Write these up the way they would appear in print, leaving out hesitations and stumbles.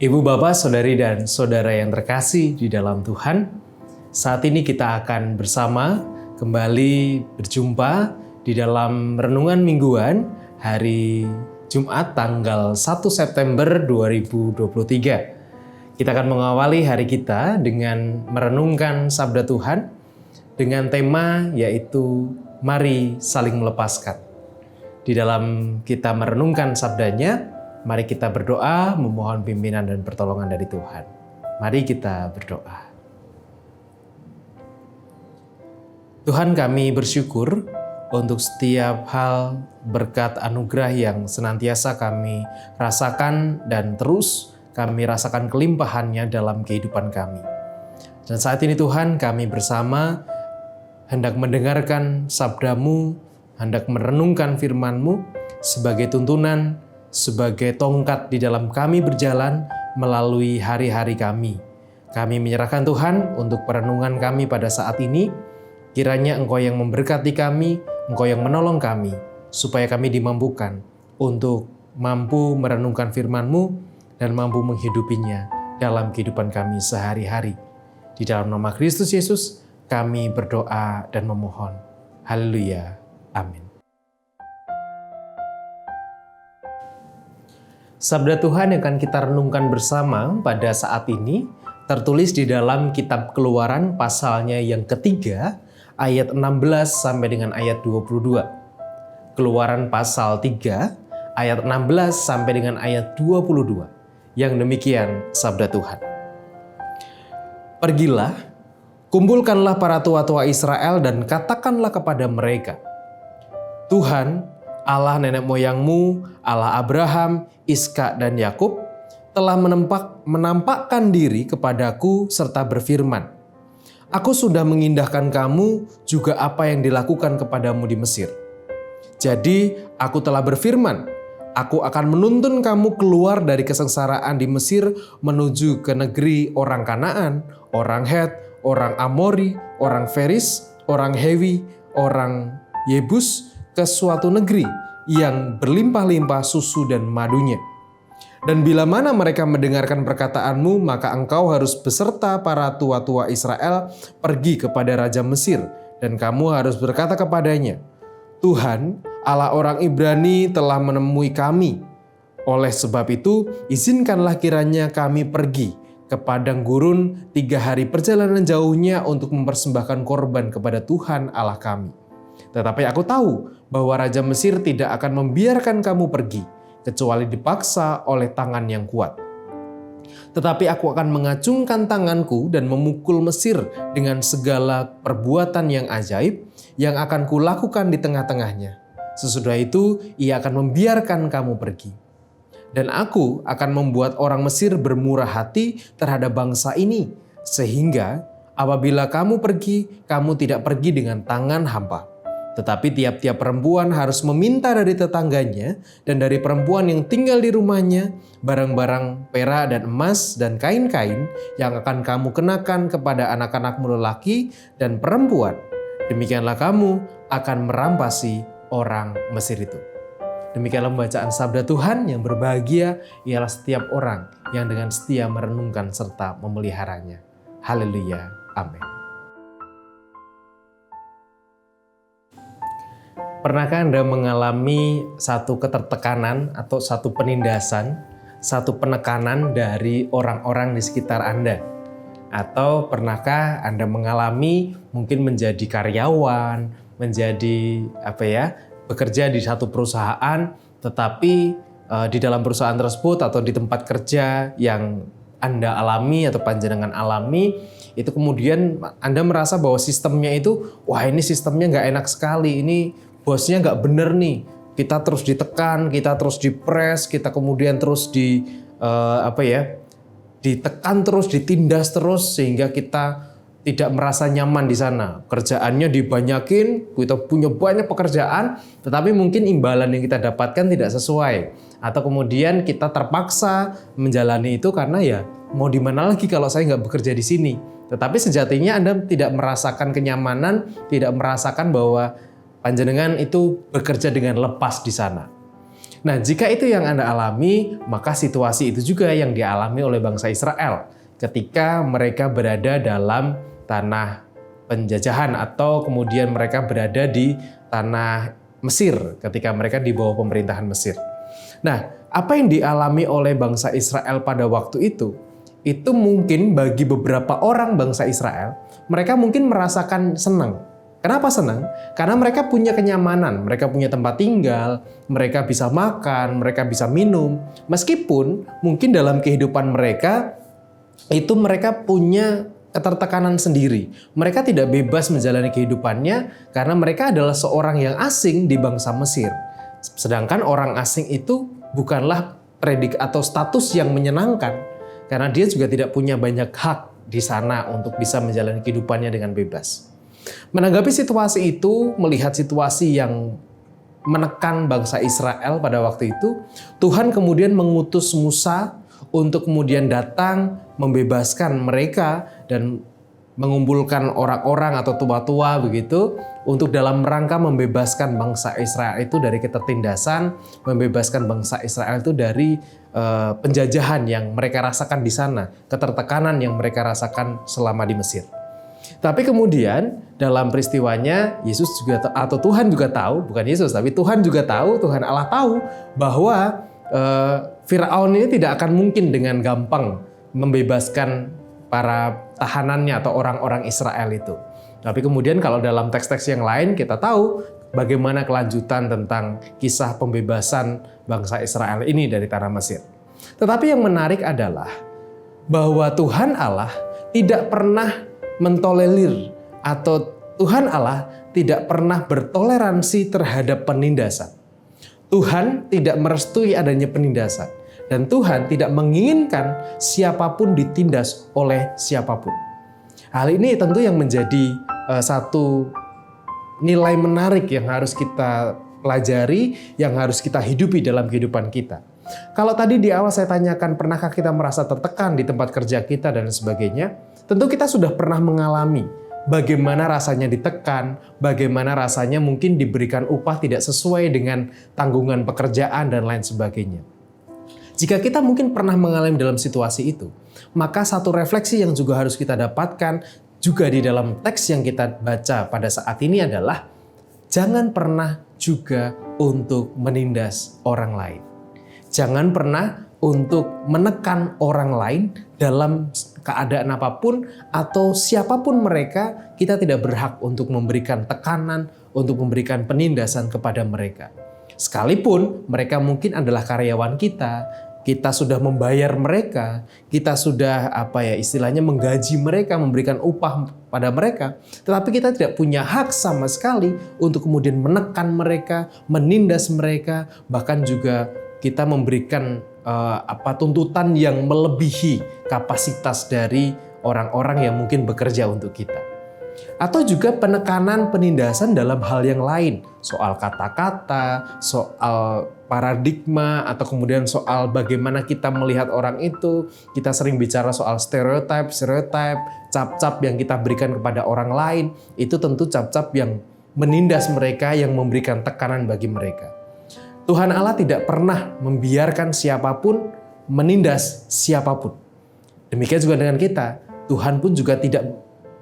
Ibu, Bapak, Saudari, dan Saudara yang terkasih di dalam Tuhan, saat ini kita akan bersama kembali berjumpa di dalam renungan mingguan hari Jumat tanggal 1 September 2023. Kita akan mengawali hari kita dengan merenungkan sabda Tuhan dengan tema yaitu Mari Saling Melepaskan. Di dalam kita merenungkan sabdanya, mari kita berdoa memohon pimpinan dan pertolongan dari Tuhan. Mari kita berdoa. Tuhan, kami bersyukur untuk setiap hal berkat anugerah yang senantiasa kami rasakan dan terus kami rasakan kelimpahannya dalam kehidupan kami. Dan saat ini Tuhan, kami bersama hendak mendengarkan sabda-Mu, hendak merenungkan firman-Mu sebagai tuntunan, sebagai tongkat di dalam kami berjalan melalui hari-hari kami. Kami menyerahkan Tuhan untuk perenungan kami pada saat ini. Kiranya Engkau yang memberkati kami, Engkau yang menolong kami, supaya kami dimampukan untuk mampu merenungkan firman-Mu dan mampu menghidupinya dalam kehidupan kami sehari-hari. Di dalam nama Kristus Yesus, kami berdoa dan memohon. Haleluya. Amin. Sabda Tuhan yang akan kita renungkan bersama pada saat ini tertulis di dalam kitab Keluaran pasalnya yang ketiga, ayat 16 sampai dengan ayat 22. Keluaran pasal 3, ayat 16 sampai dengan ayat 22. Yang demikian sabda Tuhan. Pergilah, kumpulkanlah para tua-tua Israel dan katakanlah kepada mereka, Tuhan, Allah nenek moyangmu, Allah Abraham, Iskak dan Yakub telah menampakkan diri kepadaku serta berfirman, Aku sudah mengindahkan kamu juga apa yang dilakukan kepadamu di Mesir. Jadi aku telah berfirman, aku akan menuntun kamu keluar dari kesengsaraan di Mesir menuju ke negeri orang Kanaan, orang Het, orang Amori, orang Feris, orang Hewi, orang Yebus, ke suatu negeri yang berlimpah-limpah susu dan madunya. Dan bila mana mereka mendengarkan perkataanmu, maka engkau harus beserta para tua-tua Israel pergi kepada Raja Mesir, dan kamu harus berkata kepadanya, Tuhan, Allah orang Ibrani telah menemui kami. Oleh sebab itu, izinkanlah kiranya kami pergi ke padang gurun 3 hari perjalanan jauhnya untuk mempersembahkan korban kepada Tuhan Allah kami. Tetapi aku tahu bahwa Raja Mesir tidak akan membiarkan kamu pergi, kecuali dipaksa oleh tangan yang kuat. Tetapi aku akan mengacungkan tanganku dan memukul Mesir dengan segala perbuatan yang ajaib yang akan kulakukan di tengah-tengahnya. Sesudah itu, ia akan membiarkan kamu pergi. Dan aku akan membuat orang Mesir bermurah hati terhadap bangsa ini, sehingga apabila kamu pergi, kamu tidak pergi dengan tangan hampa. Tetapi tiap-tiap perempuan harus meminta dari tetangganya dan dari perempuan yang tinggal di rumahnya barang-barang perak dan emas dan kain-kain yang akan kamu kenakan kepada anak-anakmu lelaki dan perempuan. Demikianlah kamu akan merampasi orang Mesir itu. Demikianlah pembacaan sabda Tuhan. Yang berbahagia ialah setiap orang yang dengan setia merenungkan serta memeliharanya. Haleluya. Amin. Pernahkah Anda mengalami satu ketertekanan atau satu penindasan, satu penekanan dari orang-orang di sekitar Anda? Atau pernahkah Anda mengalami mungkin menjadi karyawan, menjadi bekerja di satu perusahaan, tetapi di dalam perusahaan tersebut atau di tempat kerja yang Anda alami atau panjenengan alami, itu kemudian Anda merasa bahwa sistemnya itu, wah ini sistemnya nggak enak sekali, ini bosnya nggak bener nih, kita terus ditekan, kita terus dipres, kita kemudian terus ditekan terus, ditindas terus, sehingga kita tidak merasa nyaman di sana. Kerjaannya dibanyakin, kita punya banyak pekerjaan, tetapi mungkin imbalan yang kita dapatkan tidak sesuai. Atau kemudian kita terpaksa menjalani itu karena ya mau di mana lagi kalau saya nggak bekerja di sini. Tetapi sejatinya Anda tidak merasakan kenyamanan, tidak merasakan bahwa panjenengan itu bekerja dengan lepas di sana. Nah, jika itu yang Anda alami, maka situasi itu juga yang dialami oleh bangsa Israel ketika mereka berada dalam tanah penjajahan atau kemudian mereka berada di tanah Mesir ketika mereka di bawah pemerintahan Mesir. Nah, apa yang dialami oleh bangsa Israel pada waktu itu mungkin bagi beberapa orang bangsa Israel, mereka mungkin merasakan senang. Kenapa senang? Karena mereka punya kenyamanan, mereka punya tempat tinggal, mereka bisa makan, mereka bisa minum. Meskipun mungkin dalam kehidupan mereka, itu mereka punya ketertekanan sendiri. Mereka tidak bebas menjalani kehidupannya karena mereka adalah seorang yang asing di bangsa Mesir. Sedangkan orang asing itu bukanlah predik atau status yang menyenangkan karena dia juga tidak punya banyak hak di sana untuk bisa menjalani kehidupannya dengan bebas. Menanggapi situasi itu, melihat situasi yang menekan bangsa Israel pada waktu itu, Tuhan kemudian mengutus Musa untuk kemudian datang membebaskan mereka dan mengumpulkan orang-orang atau tua-tua begitu untuk dalam rangka membebaskan bangsa Israel itu dari ketertindasan, membebaskan bangsa Israel itu dari penjajahan yang mereka rasakan di sana, ketertekanan yang mereka rasakan selama di Mesir. Tapi kemudian dalam peristiwanya Yesus juga atau Tuhan juga tahu, bukan Yesus tapi Tuhan juga tahu, Tuhan Allah tahu bahwa Firaun ini tidak akan mungkin dengan gampang membebaskan para tahanannya atau orang-orang Israel itu. Tapi kemudian kalau dalam teks-teks yang lain kita tahu bagaimana kelanjutan tentang kisah pembebasan bangsa Israel ini dari tanah Mesir. Tetapi yang menarik adalah bahwa Tuhan Allah tidak pernah mentolerir atau Tuhan Allah tidak pernah bertoleransi terhadap penindasan. Tuhan tidak merestui adanya penindasan dan Tuhan tidak menginginkan siapapun ditindas oleh siapapun. Hal ini tentu yang menjadi satu nilai menarik yang harus kita pelajari, yang harus kita hidupi dalam kehidupan kita. Kalau tadi di awal saya tanyakan, pernahkah kita merasa tertekan di tempat kerja kita dan sebagainya? Tentu kita sudah pernah mengalami bagaimana rasanya ditekan, bagaimana rasanya mungkin diberikan upah tidak sesuai dengan tanggungan pekerjaan dan lain sebagainya. Jika kita mungkin pernah mengalami dalam situasi itu, maka satu refleksi yang juga harus kita dapatkan juga di dalam teks yang kita baca pada saat ini adalah jangan pernah juga untuk menindas orang lain. Jangan pernah untuk menekan orang lain dalam keadaan apapun atau siapapun mereka, kita tidak berhak untuk memberikan tekanan, untuk memberikan penindasan kepada mereka. Sekalipun mereka mungkin adalah karyawan kita sudah membayar mereka, kita sudah istilahnya menggaji mereka, memberikan upah pada mereka, tetapi kita tidak punya hak sama sekali untuk kemudian menekan mereka, menindas mereka, bahkan juga kita memberikan tuntutan yang melebihi kapasitas dari orang-orang yang mungkin bekerja untuk kita. Atau juga penekanan penindasan dalam hal yang lain, soal kata-kata, soal paradigma, atau kemudian soal bagaimana kita melihat orang itu. Kita sering bicara soal stereotip, cap-cap yang kita berikan kepada orang lain, itu tentu cap-cap yang menindas mereka, yang memberikan tekanan bagi mereka. Tuhan Allah tidak pernah membiarkan siapapun menindas siapapun. Demikian juga dengan kita, Tuhan pun juga tidak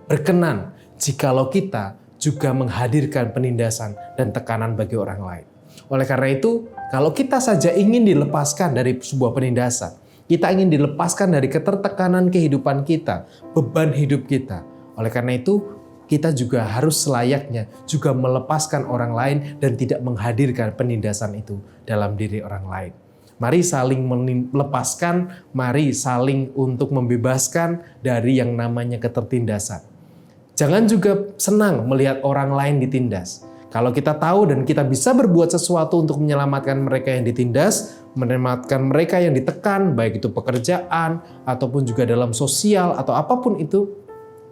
berkenan jikalau kita juga menghadirkan penindasan dan tekanan bagi orang lain. Oleh karena itu, kalau kita saja ingin dilepaskan dari sebuah penindasan, kita ingin dilepaskan dari ketertekanan kehidupan kita, beban hidup kita. Oleh karena itu, kita juga harus selayaknya juga melepaskan orang lain dan tidak menghadirkan penindasan itu dalam diri orang lain. Mari saling melepaskan, mari saling untuk membebaskan dari yang namanya ketertindasan. Jangan juga senang melihat orang lain ditindas. Kalau kita tahu dan kita bisa berbuat sesuatu untuk menyelamatkan mereka yang ditindas, menyelamatkan mereka yang ditekan, baik itu pekerjaan ataupun juga dalam sosial atau apapun itu,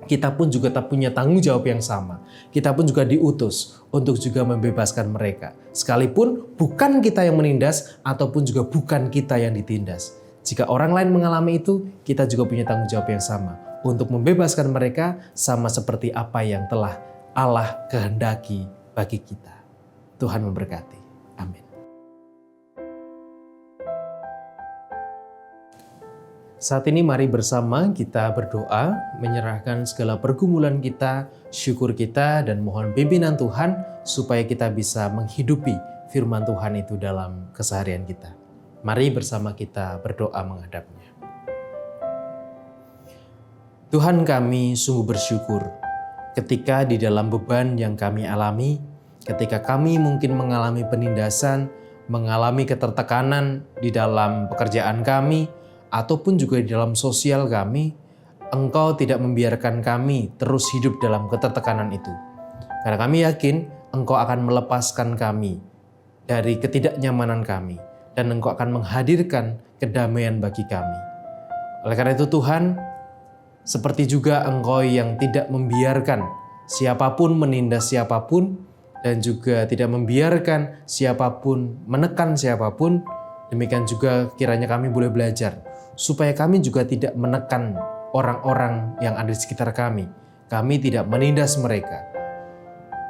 kita pun juga tak punya tanggung jawab yang sama. Kita pun juga diutus untuk juga membebaskan mereka. Sekalipun bukan kita yang menindas ataupun juga bukan kita yang ditindas. Jika orang lain mengalami itu, kita juga punya tanggung jawab yang sama untuk membebaskan mereka sama seperti apa yang telah Allah kehendaki bagi kita. Tuhan memberkati. Amin. Saat ini mari bersama kita berdoa, menyerahkan segala pergumulan kita, syukur kita, dan mohon pimpinan Tuhan supaya kita bisa menghidupi firman Tuhan itu dalam keseharian kita. Mari bersama kita berdoa menghadapnya. Tuhan, kami sungguh bersyukur ketika di dalam beban yang kami alami, ketika kami mungkin mengalami penindasan, mengalami ketertekanan di dalam pekerjaan kami, ataupun juga di dalam sosial kami, Engkau tidak membiarkan kami terus hidup dalam ketertekanan itu. Karena kami yakin Engkau akan melepaskan kami dari ketidaknyamanan kami, dan Engkau akan menghadirkan kedamaian bagi kami. Oleh karena itu Tuhan, seperti juga Engkau yang tidak membiarkan siapapun menindas siapapun, dan juga tidak membiarkan siapapun menekan siapapun, demikian juga kiranya kami boleh belajar, supaya kami juga tidak menekan orang-orang yang ada di sekitar kami. Kami tidak menindas mereka.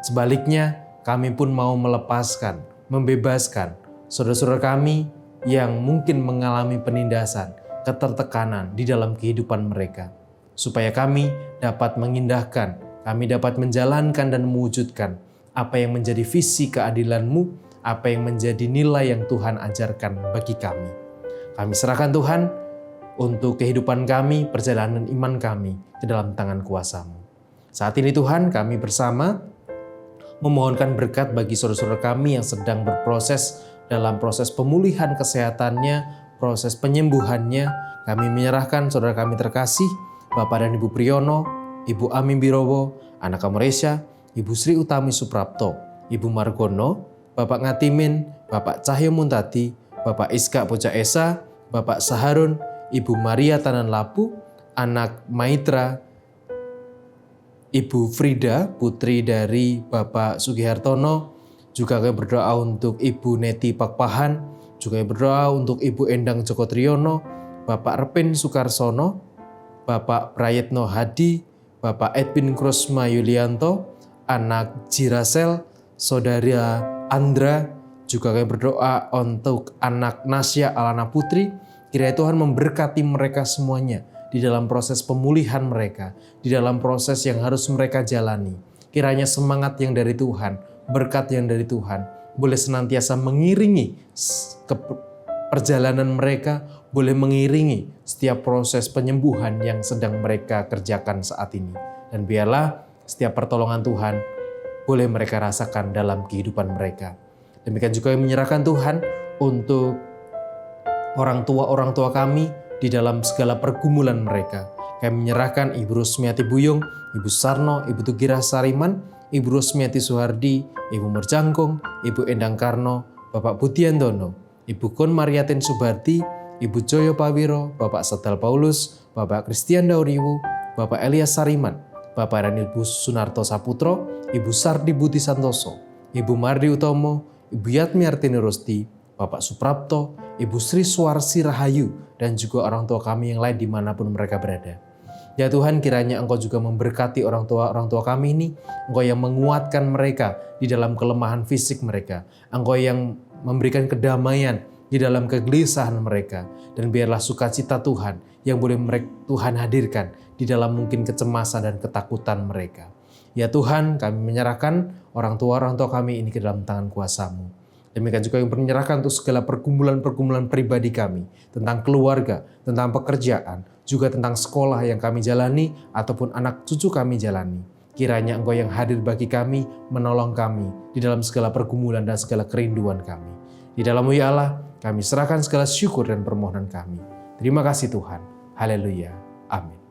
Sebaliknya, kami pun mau melepaskan, membebaskan saudara-saudara kami yang mungkin mengalami penindasan, ketertekanan di dalam kehidupan mereka. Supaya kami dapat mengindahkan, kami dapat menjalankan dan mewujudkan apa yang menjadi visi keadilan-Mu, apa yang menjadi nilai yang Tuhan ajarkan bagi kami. Kami serahkan Tuhan untuk kehidupan kami, perjalanan iman kami ke dalam tangan kuasa-Mu. Saat ini Tuhan, kami bersama memohonkan berkat bagi saudara-saudara kami yang sedang berproses dalam proses pemulihan kesehatannya, proses penyembuhannya. Kami menyerahkan saudara kami terkasih, Bapak dan Ibu Priyono, Ibu Amin Birowo, Anak Kamuresya, Ibu Sri Utami Suprapto, Ibu Margono, Bapak Ngatimin, Bapak Cahyo Muntati, Bapak Iska Poca Esa, Bapak Saharun, Ibu Maria Tanan Lapu, Anak Maitra, Ibu Frida, putri dari Bapak Sugihartono. Juga kami berdoa untuk Ibu Neti Pakpahan, juga kami berdoa untuk Ibu Endang Joko Triyono, Bapak Repin Sukarsono, Bapak Prayetno Hadi, Bapak Edwin Krosma Yulianto, Anak Jirasel, Saudara Andra. Juga kami berdoa untuk Anak Nasya Alana Putri. Kiranya Tuhan memberkati mereka semuanya di dalam proses pemulihan mereka, di dalam proses yang harus mereka jalani. Kiranya semangat yang dari Tuhan, berkat yang dari Tuhan boleh senantiasa mengiringi perjalanan mereka, boleh mengiringi setiap proses penyembuhan yang sedang mereka kerjakan saat ini. Dan biarlah setiap pertolongan Tuhan boleh mereka rasakan dalam kehidupan mereka. Demikian juga yang menyerahkan Tuhan untuk orang tua kami di dalam segala pergumulan mereka. Kami menyerahkan Ibu Rusmiati Buyung, Ibu Sarno, Ibu Tugira Sariman, Ibu Rusmiati Suhardi, Ibu Merjangkung, Ibu Endang Karno, Bapak Budiantono, Ibu Kun Mariatin Subardi, Ibu Joyo Pawiro, Bapak Setel Paulus, Bapak Christian Dauriwu, Bapak Elias Sariman, Bapak Ranilbu Sunarto Saputro, Ibu Sardi Budi Santoso, Ibu Mardi Utomo, Ibu Yatmi Artini Rusti, Bapak Suprapto, Ibu Sri Suarsi Rahayu, dan juga orang tua kami yang lain dimanapun mereka berada. Ya Tuhan, kiranya Engkau juga memberkati orang tua kami ini, Engkau yang menguatkan mereka di dalam kelemahan fisik mereka, Engkau yang memberikan kedamaian di dalam kegelisahan mereka, dan biarlah sukacita Tuhan yang boleh Tuhan hadirkan di dalam mungkin kecemasan dan ketakutan mereka. Ya Tuhan, kami menyerahkan orang tua kami ini ke dalam tangan kuasa-Mu. Demikian juga yang menyerahkan untuk segala pergumulan-pergumulan pribadi kami, tentang keluarga, tentang pekerjaan, juga tentang sekolah yang kami jalani, ataupun anak cucu kami jalani. Kiranya Engkau yang hadir bagi kami, menolong kami di dalam segala pergumulan dan segala kerinduan kami. Di dalam-Mu ya Allah, kami serahkan segala syukur dan permohonan kami. Terima kasih Tuhan. Haleluya. Amin.